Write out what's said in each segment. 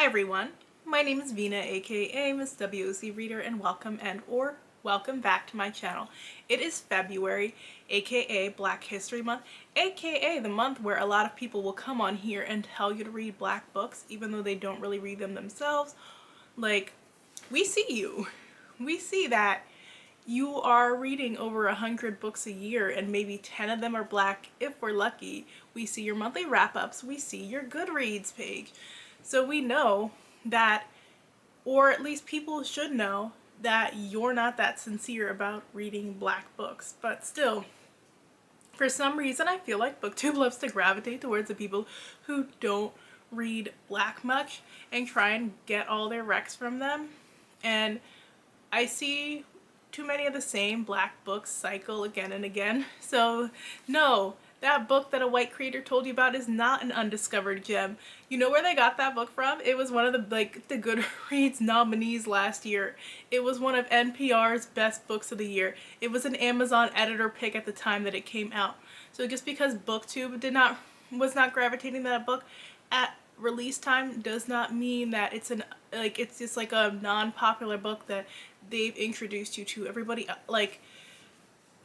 everyone, my name is Vina, aka Miss WOC Reader, and welcome back to my channel. It is February, aka Black History Month, aka the month where a lot of people will come on here and tell you to read black books even though they don't really read them themselves. Like, we see you. We see that you are reading over 100 books a year and maybe 10 of them are black if we're lucky. We see your monthly wrap-ups, we see your Goodreads page. So we know that, or at least people should know, that you're not that sincere about reading black books. But still, for some reason I feel like BookTube loves to gravitate towards the people who don't read black much and try and get all their recs from them. And I see too many of the same black books cycle again and again. So no, that book that a white creator told you about is not an undiscovered gem. You know where they got that book from? It was one of the Goodreads nominees last year. It was one of NPR's best books of the year. It was an Amazon editor pick at the time that it came out. So just because BookTube was not gravitating to that book at release time does not mean that it's just like a non-popular book that they've introduced you to. Everybody, like,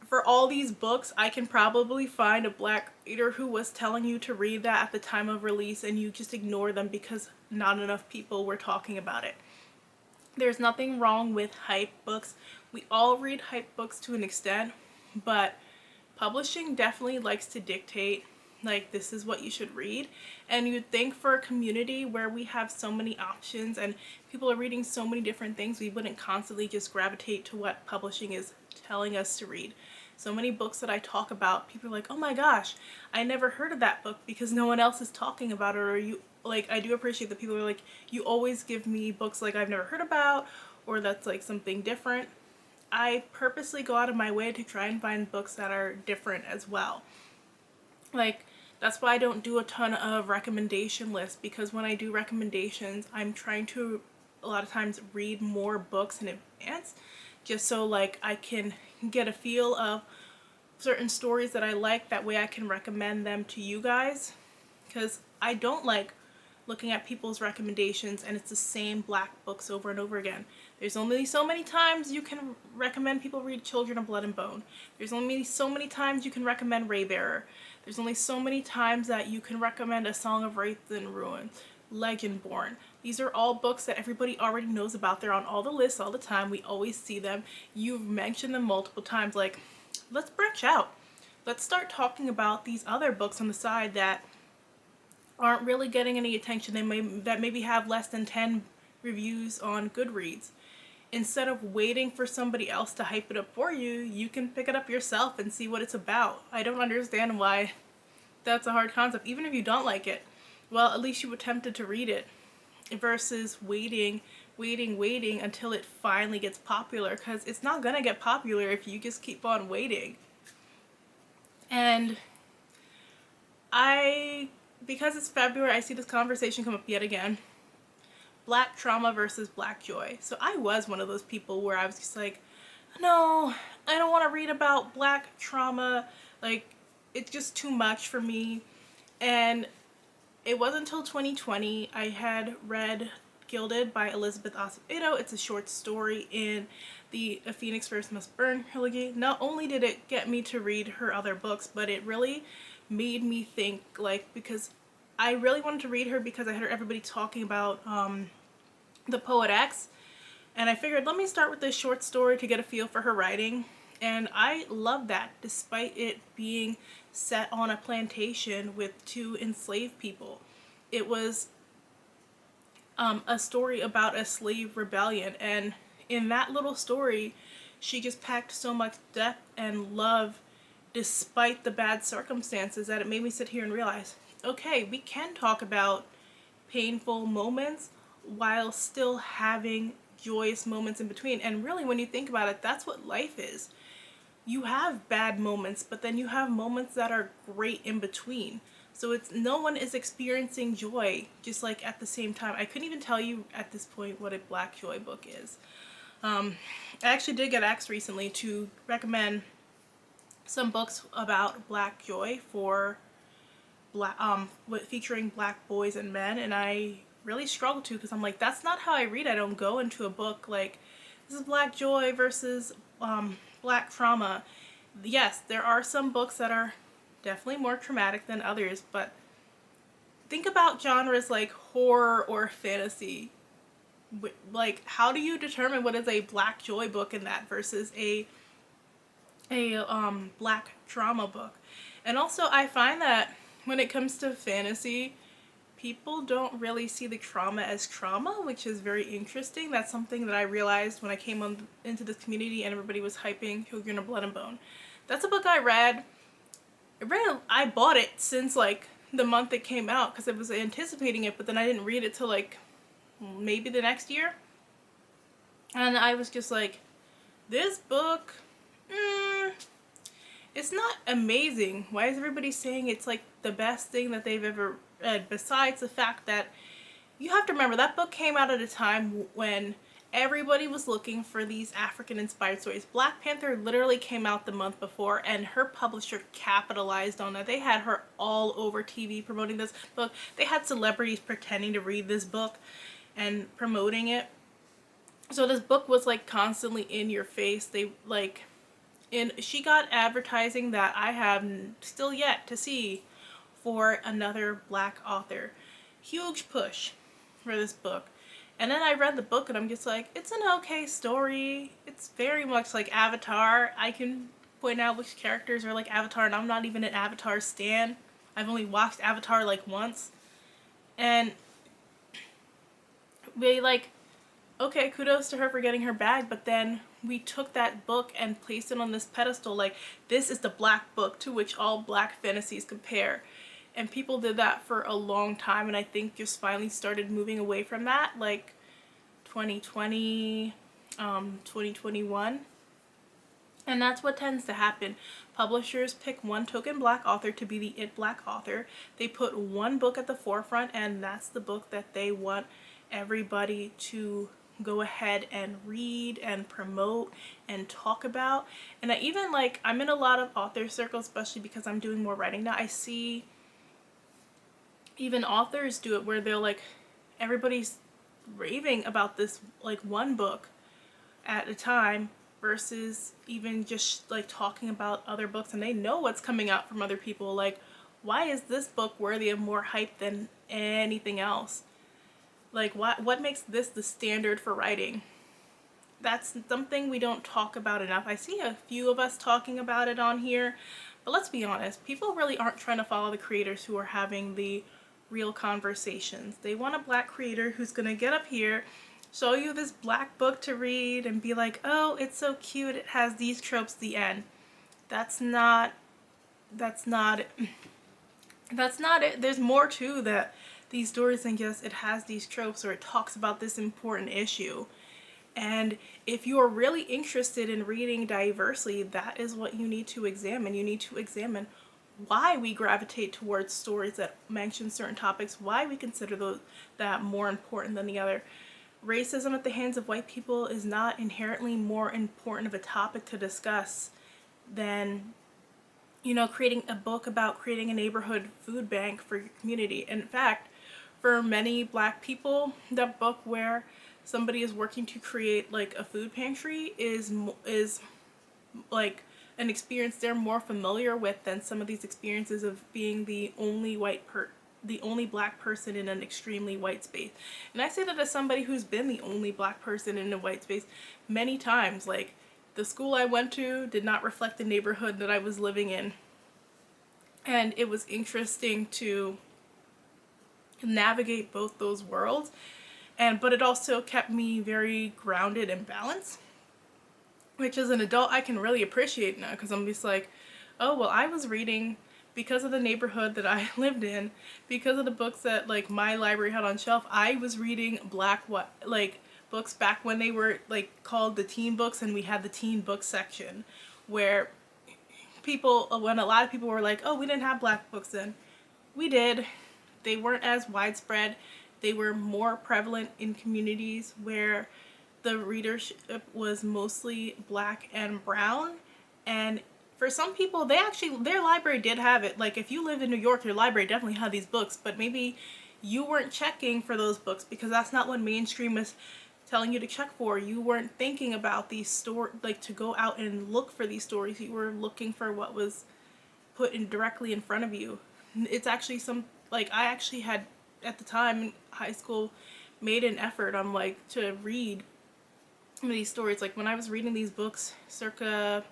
for all these books, I can probably find a black reader who was telling you to read that at the time of release and you just ignore them because not enough people were talking about it. There's nothing wrong with hype books. We all read hype books to an extent, but publishing definitely likes to dictate, like, this is what you should read. And you'd think for a community where we have so many options and people are reading so many different things, we wouldn't constantly just gravitate to what publishing is telling us to read. So many books that I talk about, people are like, oh my gosh, I never heard of that book because no one else is talking about it. Or I do appreciate that people are like, you always give me books like I've never heard about, or that's like something different. I purposely go out of my way to try and find books that are different as well. Like, that's why I don't do a ton of recommendation lists, because when I do recommendations, I'm trying to a lot of times read more books in advance, just so like I can get a feel of certain stories that I like. That way I can recommend them to you guys, because I don't like looking at people's recommendations and it's the same black books over and over again. There's only so many times you can recommend people read Children of Blood and Bone. There's only so many times you can recommend Raybearer. There's only so many times that you can recommend A Song of Wraith and Ruin, Legendborn. These are all books that everybody already knows about. They're on all the lists all the time. We always see them. You've mentioned them multiple times. Like, let's branch out. Let's start talking about these other books on the side that aren't really getting any attention. That maybe have less than 10 reviews on Goodreads. Instead of waiting for somebody else to hype it up for you, you can pick it up yourself and see what it's about. I don't understand why that's a hard concept. Even if you don't like it, well, at least you attempted to read it, versus waiting until it finally gets popular, because it's not gonna get popular if you just keep on waiting. And because it's February, I see this conversation come up yet again. Black trauma versus black joy. So I was one of those people where I was just like, no, I don't want to read about black trauma. Like, it's just too much for me. And it wasn't until 2020 I had read Gilded by Elizabeth Acevedo. It's a short story in the A Phoenix First Must Burn trilogy. Not only did it get me to read her other books, but it really made me think, like, because I really wanted to read her because I heard everybody talking about The Poet X, and I figured, let me start with this short story to get a feel for her writing. And I love that, despite it being set on a plantation with two enslaved people. It was a story about a slave rebellion, and in that little story she just packed so much depth and love despite the bad circumstances that it made me sit here and realize, okay, we can talk about painful moments while still having joyous moments in between. And really, when you think about it, that's what life is. You have bad moments, but then you have moments that are great in between. So no one is experiencing joy just like at the same time. I couldn't even tell you at this point what a black joy book is. I actually did get asked recently to recommend some books about black joy for featuring black boys and men, and I really struggle to, because I'm like, that's not how I read. I don't go into a book like, this is Black joy versus Black trauma. Yes, there are some books that are definitely more traumatic than others, but think about genres like horror or fantasy. Like, how do you determine what is a Black joy book in that versus a Black trauma book? And also, I find that when it comes to fantasy, people don't really see the trauma as trauma, which is very interesting. That's something that I realized when I came into this community and everybody was hyping Children of Blood and Bone. That's a book I read. I bought it since like the month it came out because I was anticipating it, but then I didn't read it till like maybe the next year. And I was just like, this book, it's not amazing. Why is everybody saying it's like the best thing that they've ever read? Besides the fact that you have to remember that book came out at a time when everybody was looking for these African inspired stories. Black Panther literally came out the month before, and her publisher capitalized on that. They had her all over TV promoting this book. They had celebrities pretending to read this book and promoting it. So this book was like constantly in your face. She got advertising that I have still yet to see for another Black author. Huge push for this book. And then I read the book and I'm just like, it's an okay story. It's very much like Avatar. I can point out which characters are like Avatar, and I'm not even an Avatar stan. I've only watched Avatar like once. And okay, kudos to her for getting her bag, but then we took that book and placed it on this pedestal like, this is the Black book to which all Black fantasies compare. And people did that for a long time, and I think just finally started moving away from that, like 2020, 2021. And that's what tends to happen. Publishers pick one token Black author to be the it Black author. They put one book at the forefront, and that's the book that they want everybody to go ahead and read and promote and talk about. And I'm in a lot of author circles, especially because I'm doing more writing now. I see even authors do it where they're like, everybody's raving about this like one book at a time versus even just like talking about other books, and they know what's coming out from other people. Like, why is this book worthy of more hype than anything else? Like, what makes this the standard for writing? That's something we don't talk about enough. I see a few of us talking about it on here, but let's be honest, people really aren't trying to follow the creators who are having the real conversations. They want a Black creator who's gonna get up here, show you this Black book to read, and be like, oh, it's so cute, it has these tropes, the end. That's not it. There's more to that. These stories than just it has these tropes or it talks about this important issue. And if you are really interested in reading diversely, that is what you need to examine. You need to examine why we gravitate towards stories that mention certain topics, why we consider that more important than the other. Racism at the hands of white people is not inherently more important of a topic to discuss than, creating a book about creating a neighborhood food bank for your community. In fact, for many Black people, that book where somebody is working to create like a food pantry is like an experience they're more familiar with than some of these experiences of being the only Black person in an extremely white space. And I say that as somebody who's been the only Black person in a white space many times. Like, the school I went to did not reflect the neighborhood that I was living in. And it was interesting to navigate both those worlds, but it also kept me very grounded and balanced, which as an adult I can really appreciate now, because I'm just like, oh well, I was reading because of the neighborhood that I lived in, because of the books that like my library had on shelf. I was reading Black books back when they were like called the teen books, and we had the teen book section where when a lot of people were like, oh, we didn't have Black books then. We did. They weren't as widespread. They were more prevalent in communities where the readership was mostly Black and brown. And for some people, their library did have it. Like, if you live in New York, your library definitely had these books, but maybe you weren't checking for those books because that's not what mainstream is telling you to check for. You weren't thinking about these like to go out and look for these stories. You were looking for what was put in directly in front of you. It's actually like I actually had at the time in high school made an effort like to read some of these stories. Like when I was reading these books circa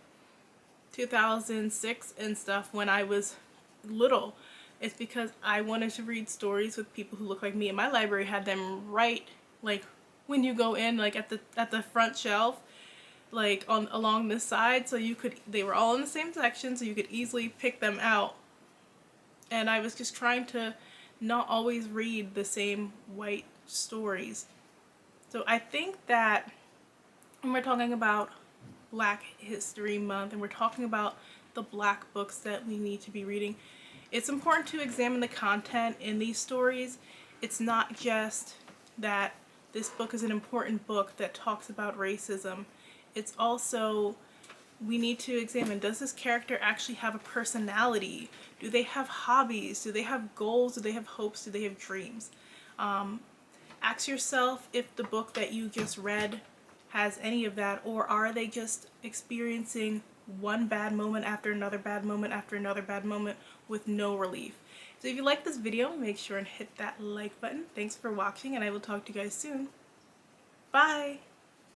2006 and stuff when I was little, it's because I wanted to read stories with people who look like me. And my library had them right, like when you go in, like at the front shelf, like on along this side, so they were all in the same section, so you could easily pick them out. And I was just trying to not always read the same white stories. So I think that when we're talking about Black History Month and we're talking about the Black books that we need to be reading, it's important to examine the content in these stories. It's not just that this book is an important book that talks about racism. It's also, we need to examine, does this character actually have a personality? Do they have hobbies? Do they have goals? Do they have hopes? Do they have dreams? Ask yourself if the book that you just read has any of that, or are they just experiencing one bad moment after another bad moment after another bad moment with no relief. So if you like this video, make sure and hit that like button. Thanks for watching, and I will talk to you guys soon. Bye!